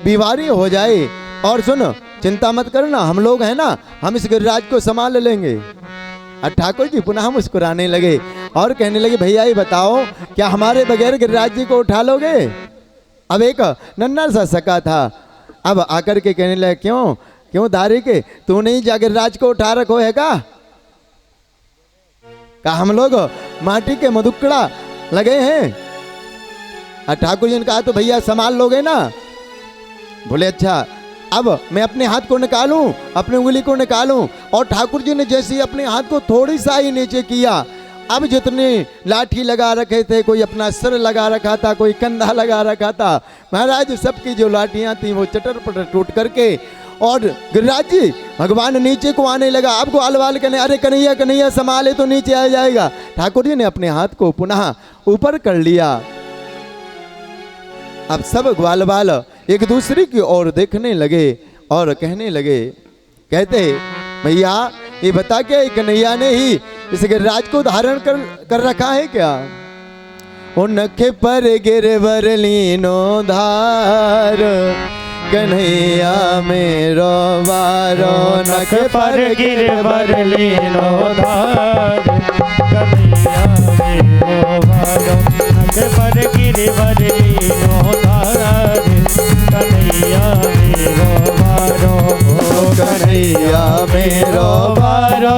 बीमारी हो जाए। और सुन, चिंता मत करना, हम लोग हैं ना, हम इस गिरिराज को संभाल लेंगे। और ठाकुर जी पुनः मुस्कुराने लगे और कहने लगे, भैया ये बताओ, क्या हमारे बगैर गिरिराज जी को उठा लोगे? अब एक नन्हा सा सका था, अब आकर के कहने लगे, क्यों क्यों दारी के, तू नहीं जा गिरिराज को उठा रखो है का? हम लोग माटी के मधुकड़ा लगे हैं। और ठाकुर जी ने कहा, तो भैया संभाल लोगे ना? बोले अच्छा, अब मैं अपने हाथ को निकालूं, अपनी उंगली को निकालूं। और ठाकुर जी ने जैसे ही अपने हाथ को थोड़ी सा ही नीचे किया, अब जितने लाठी लगा रखे थे, कोई अपना सिर लगा रखा था, कोई कंधा लगा रखा था, महाराज सबकी जो लाठियां थी वो चटर पटर टूट करके, और गिरिराज जी भगवान नीचे को आने लगा। अब ग्वाल वाल कहने, अरे कन्हैया कन्हैया संभाले तो नीचे आ जाएगा। ठाकुर जी ने अपने हाथ को पुनः ऊपर कर लिया। अब सब ग्वाल बाल एक दूसरे की ओर देखने लगे और कहने लगे, कहते, भैया ये बता के कन्हैया ने ही इस गिरिराज को धारण कर रखा है क्या? उनके पर गिरवर लीनो धार, कन्हैया मेरो वारो, नख पर गिरवर लीनो धार, कन्हैया मेरो वारो, नख पर गिरवर लीनो धार, कन्हैया मेरो वारो, कन्हैया मेरो वारो,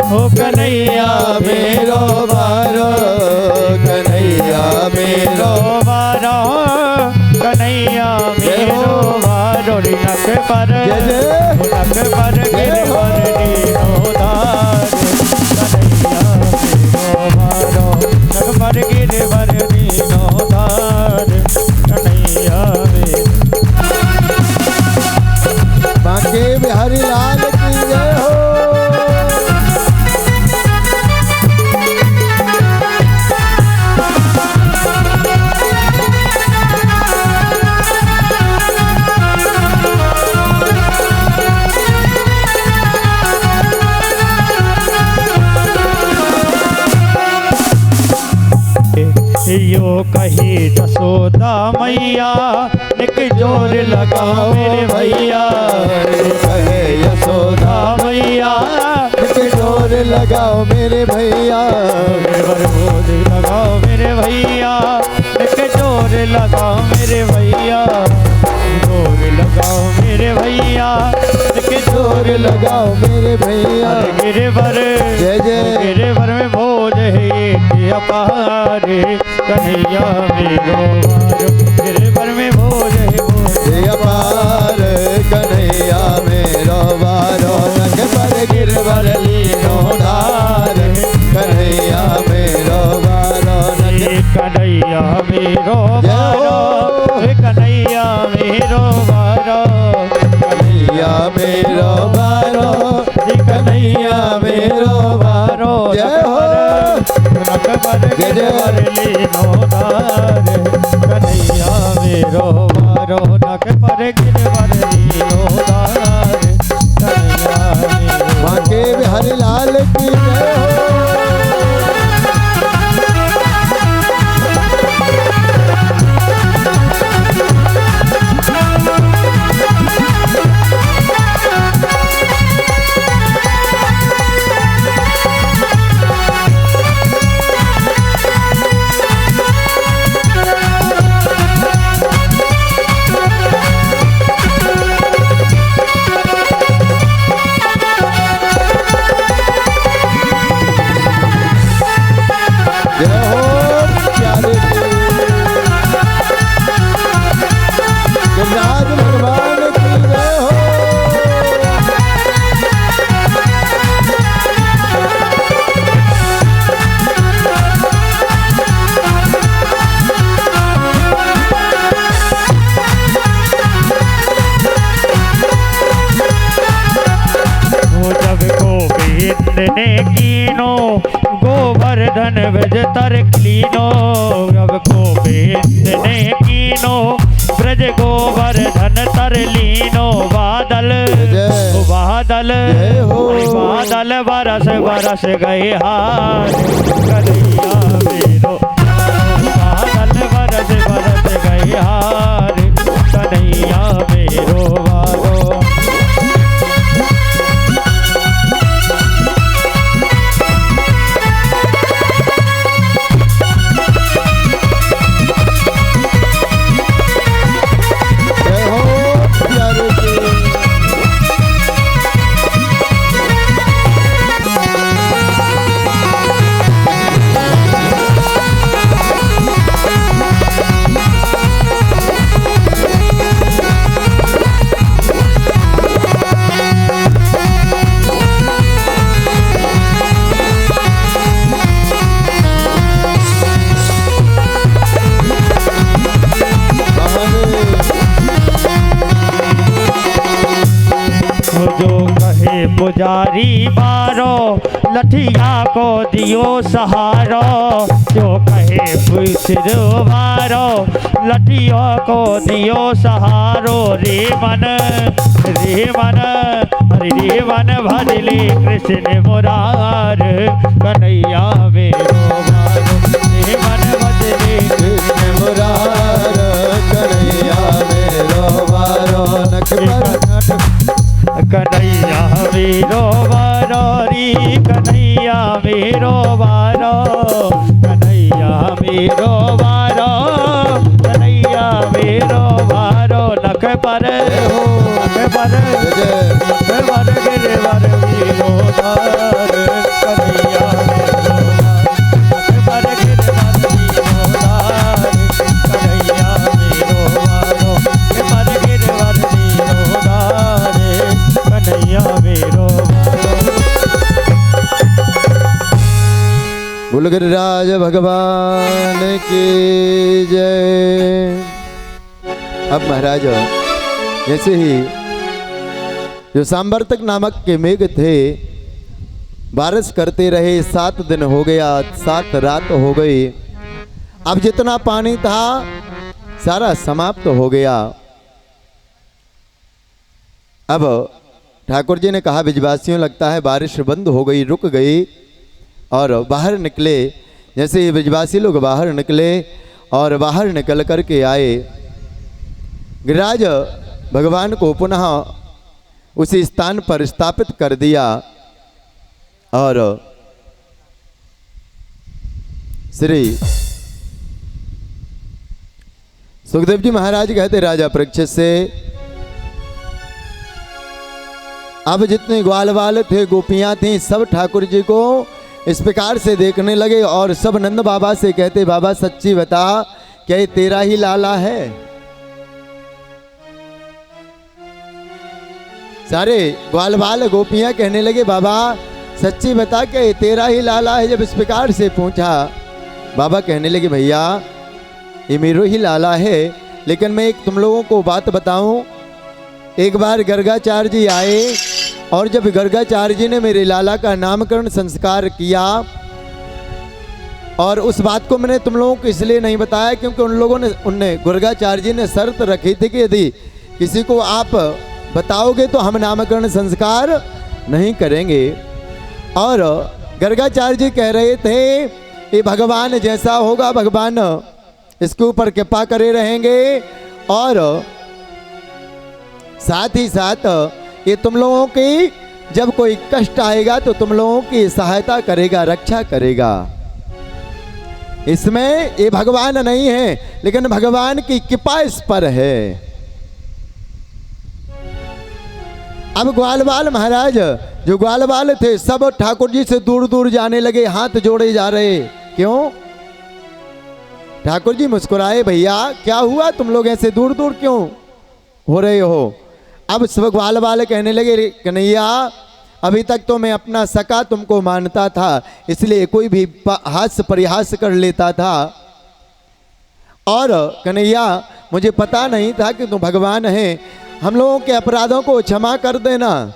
ओ कन्हैया मेरो वारो, कन्हैया मेरो वारो, कन्हैया मेरो वारो, नख पर गिरवर लीनो धार, कन्हैया मेरो वारो, नख पर गिरवर लीनो धार, कन्हैया बांके बिहारी लाल की जय हो। यो कही जसोदा मैया, निक जोर लगाओ मेरे भैया, कहे यशोदा मैया, निक जोर लगाओ मेरे भैया, जोर लगाओ मेरे भैया, निक जोर लगाओ मेरे भैया, जोर लगाओ मेरे भैया, निक जोर लगाओ मेरे भैया। गिरवर जय जय। गिरवर में भोज है अपार, कन्हैया मेरो वारो, गिरवर में भोज है अपार, कन्हैया मेरो वारो, नख पर गिरवर लीनो धार, कन्हैया मेरो वारो, कन्हैया मेरो वारो, कन्हैया मेरो वारो, कन्हैया मेरो वारो, कन्हैया मेरो वारो, जय हो। नख पर गिरवर लीनो धार, कन्हैया मेरो वारो, नख पर गिरवर लीनो धार, कन्हैया मेरो बांके बिहारी लाल की जय हो। ने कीनो गोवर्धन ब्रज तर लीनो, अब गोविंद ने कीनो ब्रज गोवर्धन तर लीनो, बादल बादल बादल बरस बरस गए हार, कन्हैया मेरो बादल बरस बरस गए हार, कन्हैया पुजारी बारो लठिया को दियो सहारो, जो कहे सिर मारो लठियों को दियो सहारो। रे मन रे मन रे मन भजले कृष्ण मुरार, कन्हैया मेरो मारो। रे मन भजले कृष्ण मुरार, कन्हैया मेरो मारो। नख पर कन्हैया मेरो वारो री, कन्हैया मेरो वारो, कन्हैया मेरो वारो, कन्हैया मेरो वारो। नख पर गिरवर वीरो धार, कन्हैया मेरो वारो। नख पर गिरवर वीरो धार, कन्हैया मेरो वारो। नख पर गिरवर वीरो धार, कन्हैया मेरो वारो। बोल गिरिराज भगवान की जय। अब महाराज जैसे ही जो सांवर्तक नामक के मेघ थे बारिश करते रहे, 7 दिन हो गया, 7 रात हो गई। अब जितना पानी था सारा समाप्त हो गया। अब ठाकुर जी ने कहा ब्रजवासियों लगता है बारिश बंद हो गई, रुक गई। और बाहर निकले। जैसे ही ब्रजवासी लोग बाहर निकले और बाहर निकल कर के आए, गिरिराज भगवान को पुनः उसी स्थान पर स्थापित कर दिया। और श्री सुखदेव जी महाराज कहते राजा परीक्षित से, अब जितने ग्वाल वाल थे, गोपियां थीं, सब ठाकुर जी को इस प्रकार से देखने लगे और सब नंद बाबा से कहते, बाबा सच्ची बता, क्या ये तेरा ही लाला है? सारे ग्वाल बाल गोपियां कहने लगे, बाबा सच्ची बता, क्या ये तेरा ही लाला है? जब इस प्रकार से पूछा, बाबा कहने लगे, भैया ये मेरो ही लाला है, लेकिन मैं एक तुम लोगों को बात बताऊं। एक बार गर्गाचार्य जी आए और जब गर्गाचार्य जी ने मेरे लाला का नामकरण संस्कार किया, और उस बात को मैंने तुम लोगों को इसलिए नहीं बताया क्योंकि उनने गर्गाचार्य जी ने शर्त रखी थी कि यदि किसी को आप बताओगे तो हम नामकरण संस्कार नहीं करेंगे। और गर्गाचार्य जी कह रहे थे, ये भगवान जैसा होगा भगवान इसके ऊपर कृपा करे रहेंगे, और साथ ही साथ ये तुम लोगों की जब कोई कष्ट आएगा तो तुम लोगों की सहायता करेगा, रक्षा करेगा। इसमें ये भगवान नहीं है, लेकिन भगवान की कृपा इस पर है। अब ग्वालवाल महाराज, जो ग्वालवाल थे, सब ठाकुर जी से दूर दूर जाने लगे, हाथ जोड़े जा रहे। क्यों? ठाकुर जी मुस्कुराए, भैया क्या हुआ, तुम लोग ऐसे दूर दूर क्यों हो रहे हो? अब सब ग्वालवाल कहने लगे, कन्हैया अभी तक तो मैं अपना सका तुमको मानता था, इसलिए कोई भी हास्य परिहास कर लेता था, और कन्हैया मुझे पता नहीं था कि तुम भगवान हैं, हम लोगों के अपराधों को क्षमा कर देना।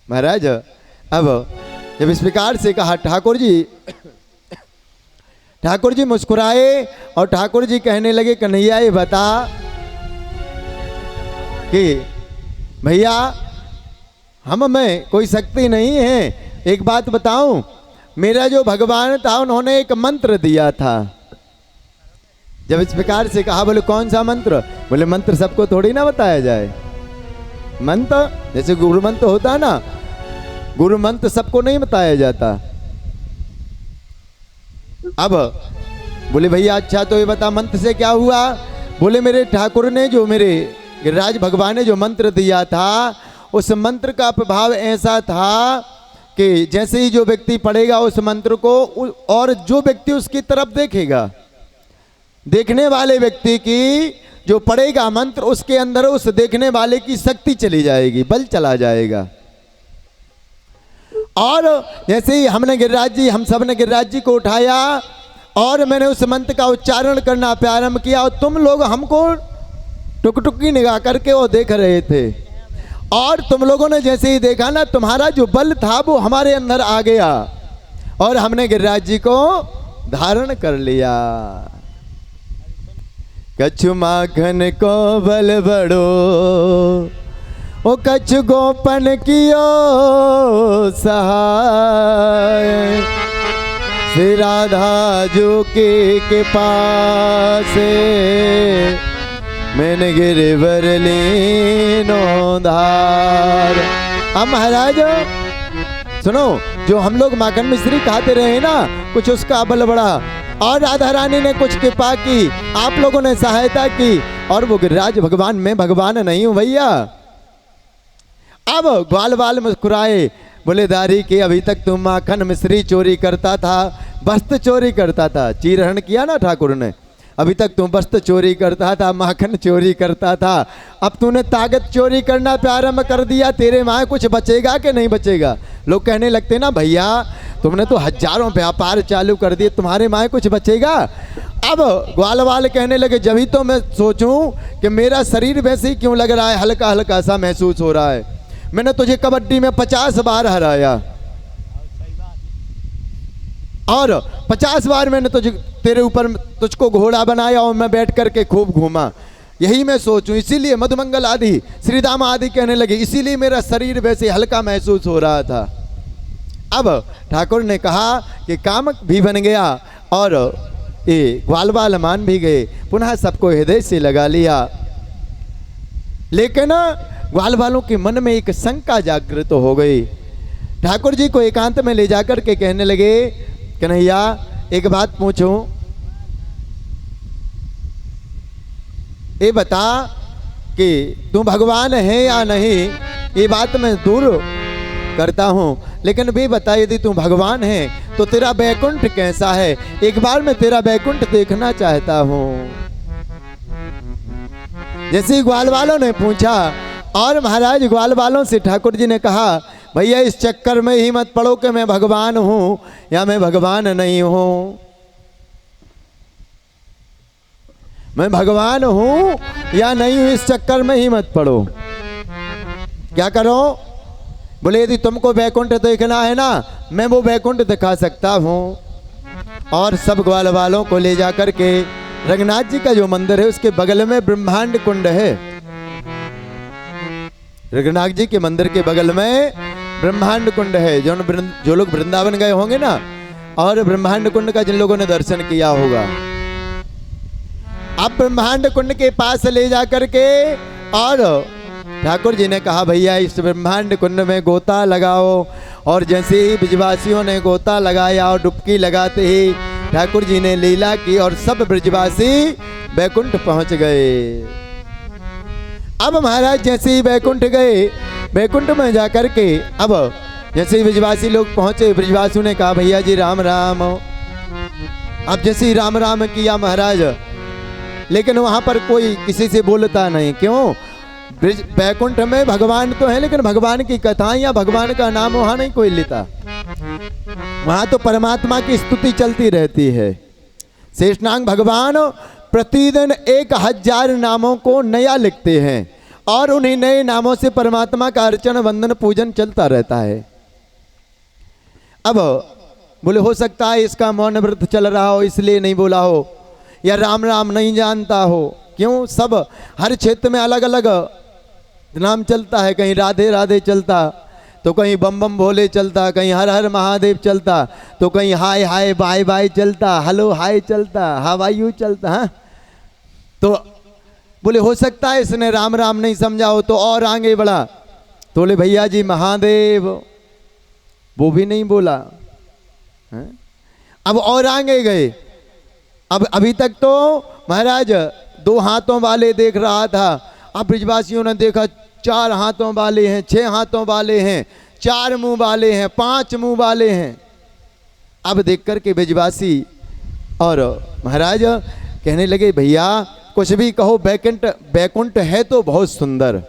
महाराज अब जब इस प्रकार से कहा ठाकुर जी मुस्कुराए और ठाकुर जी कहने लगे, कन्हैया ये बता कि भैया हम में कोई शक्ति नहीं है, एक बात बताऊं, मेरा जो भगवान था उन्होंने एक मंत्र दिया था। जब इस प्रकार से कहा, बोले कौन सा मंत्र? बोले मंत्र सबको थोड़ी ना बताया जाए, मंत्र जैसे गुरु मंत्र होता है ना, गुरु मंत्र सबको नहीं बताया जाता। अब बोले भैया अच्छा तो ये बता मंत्र से क्या हुआ? बोले मेरे ठाकुर ने, जो मेरे गिरिराज भगवान ने जो मंत्र दिया था, उस मंत्र का प्रभाव ऐसा था कि जैसे ही जो व्यक्ति पढ़ेगा उस मंत्र को, और जो व्यक्ति उसकी तरफ देखेगा, देखने वाले व्यक्ति की जो पढ़ेगा मंत्र, उसके अंदर उस देखने वाले की शक्ति चली जाएगी, बल चला जाएगा। और जैसे ही हम सब ने गिरिराज जी को उठाया और मैंने उस मंत्र का उच्चारण करना प्रारंभ किया, और तुम लोग हमको टुक टुक की निगाह करके वो देख रहे थे, और तुम लोगों ने जैसे ही देखा ना, तुम्हारा जो बल था वो हमारे अंदर आ गया और हमने गिरिराज जी को धारण कर लिया। कछु माखन को बल बड़ो, ओ कछु गोपन कियो सहाय, श्री राधा जो के पास मैंने गिरवर लीनो धार। अब महाराज सुनो, जो हम लोग माखन मिश्री खाते रहे ना, कुछ उसका बल बढ़ा और राधा रानी ने कुछ कृपा की, आप लोगों ने सहायता की और वो गिरिराज भगवान, मैं भगवान नहीं हूं भैया। अब ग्वाल बाल मुस्कुराए, बोले दारी के अभी तक तुम माखन मिश्री चोरी करता था, वस्त्र चोरी करता था, चीरहरण किया ना ठाकुर ने, अभी तक तुम वस्त्र चोरी करता था, माखन चोरी करता था, अब तूने ताकत चोरी करना प्रारंभ कर दिया, तेरे माँ कुछ बचेगा कि नहीं बचेगा। लोग कहने लगते ना भैया तुमने तो हजारों व्यापार चालू कर दिए, तुम्हारे माँ कुछ बचेगा। अब ग्वाल वाल कहने लगे जब ही तो मैं सोचूं कि मेरा शरीर वैसे ही क्यों लग रहा है, हल्का हल्का सा महसूस हो रहा है। मैंने तुझे कबड्डी में 50 बार हराया और 50 बार मैंने तेरे ऊपर तुझको घोड़ा बनाया और मैं बैठ करके खूब घूमा, यही मैं सोचूं, इसीलिए मधुमंगल आदि श्रीदाम आदि कहने लगे, इसीलिए मेरा शरीर वैसे हल्का महसूस हो रहा था। अब ठाकुर ने कहा कि कामक भी बन गया और ये ग्वाल बाल मान भी गए, पुनः सबको हृदय से लगा लिया। लेकिन ग्वाल वालों के मन में एक शंका जागृत हो गई। ठाकुर जी को एकांत में ले जाकर के कहने लगे, कन्हैया एक बात पूछूं, ये बता कि तू भगवान है या नहीं, ये बात मैं दूर करता हूँ, लेकिन भी बता यदि तू भगवान है तो तेरा बैकुंठ कैसा है, एक बार मैं तेरा बैकुंठ देखना चाहता हूँ। जैसे ग्वाल वालों ने पूछा और महाराज ग्वाल वालों से ठाकुर जी ने कहा, भैया इस चक्कर में ही मत पड़ो कि मैं भगवान हूँ या मैं भगवान नहीं हूँ, मैं भगवान हूँ या नहीं हूँ, इस चक्कर में ही मत पड़ो। क्या करो? बोले यदि तुमको बैकुंठ देखना है ना, मैं वो बैकुंठ दिखा सकता हूँ। और सब ग्वाल वालों को ले जाकर के रंगनाथ जी का जो मंदिर है उसके बगल में ब्रह्मांड कुंड है। रंगनाथ जी के मंदिर के बगल में ब्रह्मांड कुंड है। जो लोग वृंदावन गए होंगे ना, और ब्रह्मांड कुंड का जिन लोगों ने दर्शन किया होगा, अब ब्रह्मांड कुंड के पास ले जाकर के और ठाकुर जी ने कहा, भैया इस ब्रह्मांड कुंड में गोता लगाओ। और जैसे ही ब्रजवासियों ने गोता लगाया और डुबकी लगाते ही ठाकुर जी ने लीला की और सब ब्रजवासी बैकुंठ पहुंच गए। अब महाराज जैसे ही बैकुंठ गए, बैकुंठ में जाकर के अब जैसे ही ब्रजवासी लोग पहुंचे, ब्रजवासियों ने कहा, भैया जी राम राम। अब जैसे ही राम राम किया महाराज, लेकिन वहां पर कोई किसी से बोलता नहीं। क्यों? बैकुंठ में भगवान तो है, लेकिन भगवान की कथाएं या भगवान का नाम वहां नहीं कोई लेता। वहां तो परमात्मा की स्तुति चलती रहती है। शेषनाग भगवान प्रतिदिन 1000 नामों को नया लिखते हैं और उन्हीं नए नामों से परमात्मा का अर्चन वंदन पूजन चलता रहता है। अब बोले हो सकता है इसका मौन व्रत चल रहा हो इसलिए नहीं बोला हो, या राम राम नहीं जानता हो। क्यों? सब हर क्षेत्र में अलग अलग नाम चलता है, कहीं राधे राधे चलता, तो कहीं बम बम भोले चलता, कहीं हर हर महादेव चलता, तो कहीं हाय हाय बाय बाय चलता, हेलो हाय चलता, हाउ आर यू चलता। हाँ, तो बोले हो सकता है इसने राम राम नहीं समझा हो, तो और आगे बढ़ा तो बोले भैया जी महादेव, वो भी नहीं बोला। है? अब और आगे गए। अब अभी तक तो महाराज 2 हाथों वाले देख रहा था, अब ब्रजवासियों ने देखा 4 हाथों वाले हैं, 6 हाथों वाले हैं, 4 मुंह वाले हैं, 5 मुंह वाले हैं। अब देख कर के ब्रजवासी और महाराज कहने लगे, भैया कुछ भी कहो, बैकुंठ है तो बहुत सुंदर,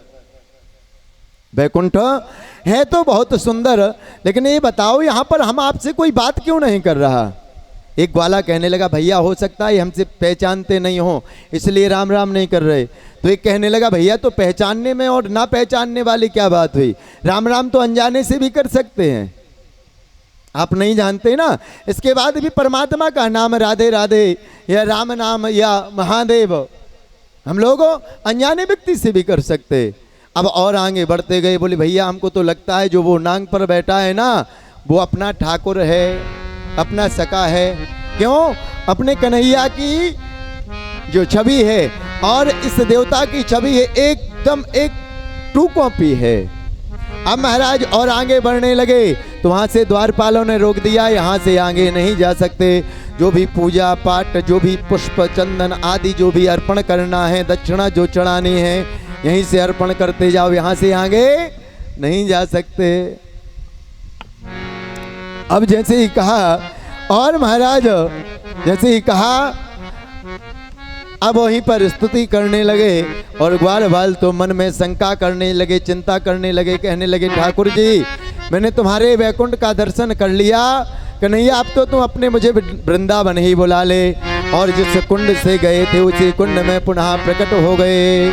बैकुंठ है तो बहुत सुंदर, लेकिन ये बताओ यहाँ पर हम आपसे कोई बात क्यों नहीं कर रहा? एक ग्वाला कहने लगा भैया हो सकता है हमसे पहचानते नहीं हो इसलिए राम राम नहीं कर रहे। तो एक कहने लगा भैया तो पहचानने में और ना पहचानने वाली क्या बात हुई, राम राम तो अनजाने से भी कर सकते हैं, आप नहीं जानते ना। इसके बाद भी परमात्मा का नाम राधे राधे या राम नाम या महादेव हम लोग अनजाने व्यक्ति से भी कर सकते। अब और आगे बढ़ते गए, बोले भैया हमको तो लगता है जो वो नांग पर बैठा है ना वो अपना ठाकुर है, अपना सका है। क्यों? अपने कन्हैया की जो छवि है और इस देवता की छवि है एकदम एक ट्रू कॉपी है। अब महाराज और आगे बढ़ने लगे तो वहाँ से द्वारपालों ने रोक दिया, यहाँ से आगे नहीं जा सकते। जो भी पूजा पाठ, जो भी पुष्प चंदन आदि जो भी अर्पण करना है, दक्षिणा जो चढ़ानी है यहीं से अर्पण करते जाओ, यहाँ से आगे नहीं जा सकते। अब जैसे ही कहा और महाराज जैसे ही कहा अब वहीं पर स्तुति करने लगे और ग्वाल बाल तो मन में शंका करने लगे, चिंता करने लगे, कहने लगे ठाकुर जी मैंने तुम्हारे वैकुंठ का दर्शन कर लिया, कन्हैया अब तो तुम अपने मुझे वृंदावन ही बुला ले। और जिस कुंड से गए थे उसी कुंड में पुनः प्रकट हो गए।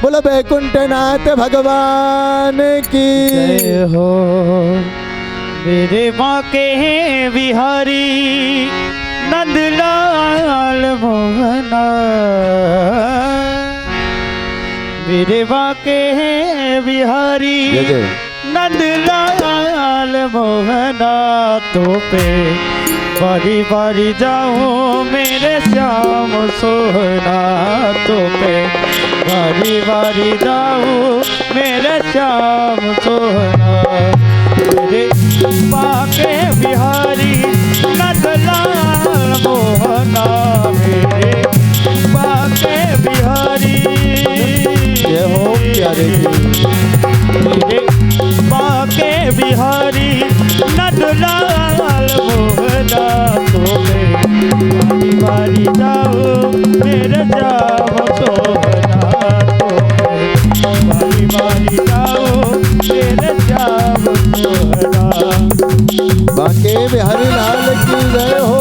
बोलो वैकुंठनाथ भगवान की जय हो। मेरे माँ के बिहारी नंदलाल मोहना, मेरे माँ के बिहारी जय जय नंदलाल मोहना, तो पे बारी बारी जाऊं मेरे श्याम सोहना, तो पे बारी बारी जाऊं मेरे श्याम सोहना। मेरे माँ के बिहारी नंदलाल मोहना, मेरे माँ के बिहारी जय हो प्यारे मेरे माँ के बिहारी नंदलाल मोहना, तो बारी बारी जाओ मेरे श्याम सोहना, तो बारी बारी जाओ मेरे श्याम सोहना। बाके बिहारी लाल की जय हो।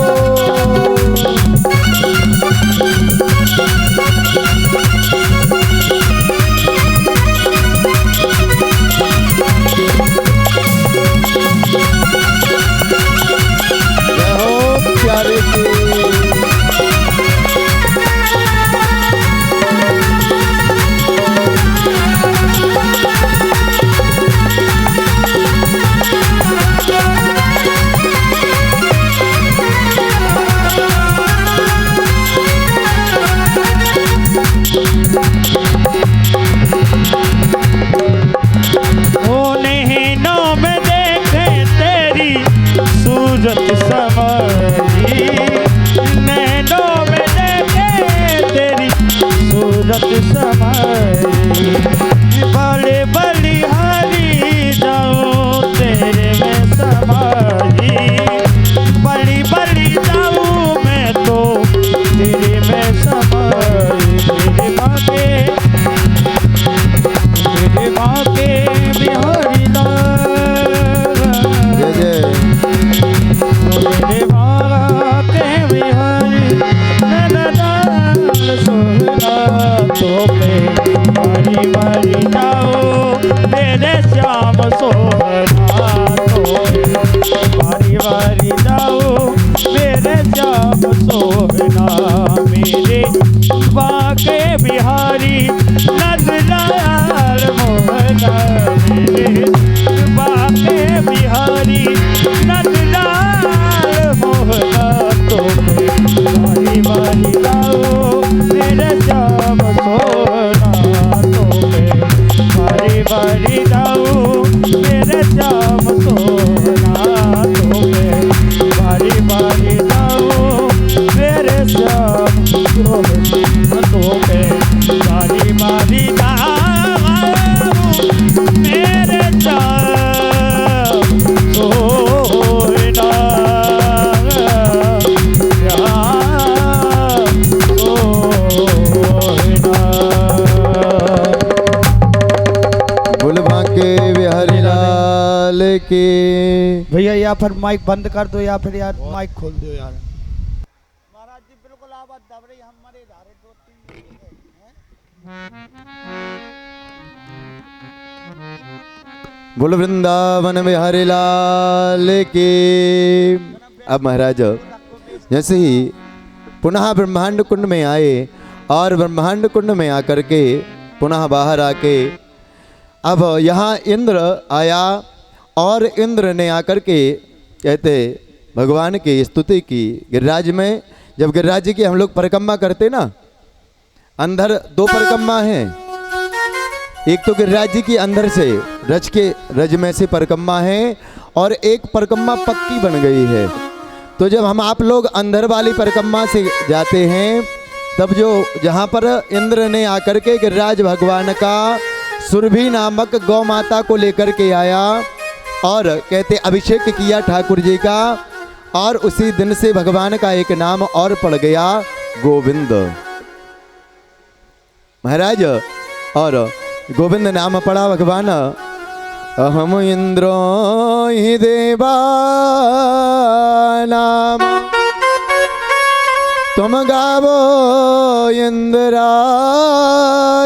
जय हो प्यारे की। सूरत समाई नैनों में देखे तेरी सूरत समाई, बड़े बलिहारी जाऊं तेरे में समाई, बड़ी बड़ी जाऊं मैं तो तेरे में समाई। मेरे माँ के बिहारी लाल जय जय मेरे माँ के बिहारी नंदलाल सोहना, तो पे बारी बारी जाओ मेरे श्याम सोहना, तो बारी बारी जाओ मेरे श्याम सोहना। मेरे माँ के बिहारी नंदलाल मोहना, मेरे माँ के बिहारी नंदलाल मोहना, तो बारी बारी जाओ मेरे श्याम सोहना, तो बारी बारी जाओ मेरे श्याम सोहना, तो बारी बारी जाओ मेरे श्याम सोहना, तो बारी बारी जाओ मेरे श्याम सोहना। बोल बाके बिहारी लाल की। भैया या फिर माइक बंद कर दो या फिर यार माइक खोल दो यार। बोल वृंदावन बिहारी लाल की। अब महाराज जैसे ही पुनः ब्रह्मांड कुंड में आए और ब्रह्मांड कुंड में आकर के पुनः बाहर आके अब यहाँ इंद्र आया और इंद्र ने आकर के कहते भगवान की स्तुति की गिरिराज में। जब गिरिराज जी की हम लोग परिक्रमा करते ना, अंदर दो परिक्रमा हैं, एक तो गिरिराज जी की अंदर से रज में से परिक्रमा है और एक परिक्रमा पक्की बन गई है। तो जब हम आप लोग अंदर वाली परिक्रमा से जाते हैं तब जो जहाँ पर इंद्र ने आकर के गिरिराज भगवान का सुरभि नामक गौ माता को लेकर के आया और कहते अभिषेक किया ठाकुर जी का, और उसी दिन से भगवान का एक नाम और पड़ गया गोविंद महाराज। और गोविंद नाम पड़ा भगवान। अहम इंद्रो ही देवा नाम तुम गावो इंद्रा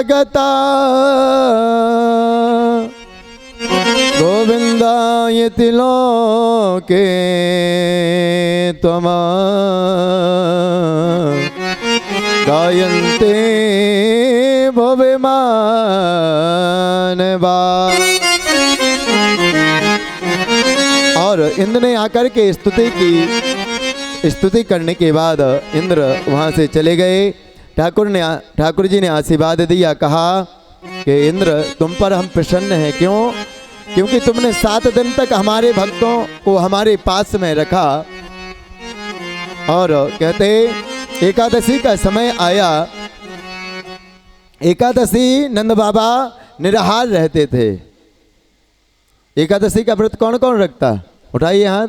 गता गोविंदायति लोके त्वम गायन्ते भवे मानवा। और इंद्र ने आकर के स्तुति करने के बाद इंद्र वहाँ से चले गए। ठाकुर जी ने आशीर्वाद दिया, कहा कि इंद्र तुम पर हम प्रसन्न हैं। क्यों? क्योंकि तुमने 7 दिन तक हमारे भक्तों को हमारे पास में रखा। और कहते एकादशी का समय आया। एकादशी नंद बाबा निराहार रहते थे। एकादशी का व्रत कौन कौन रखता? उठाइए हाथ।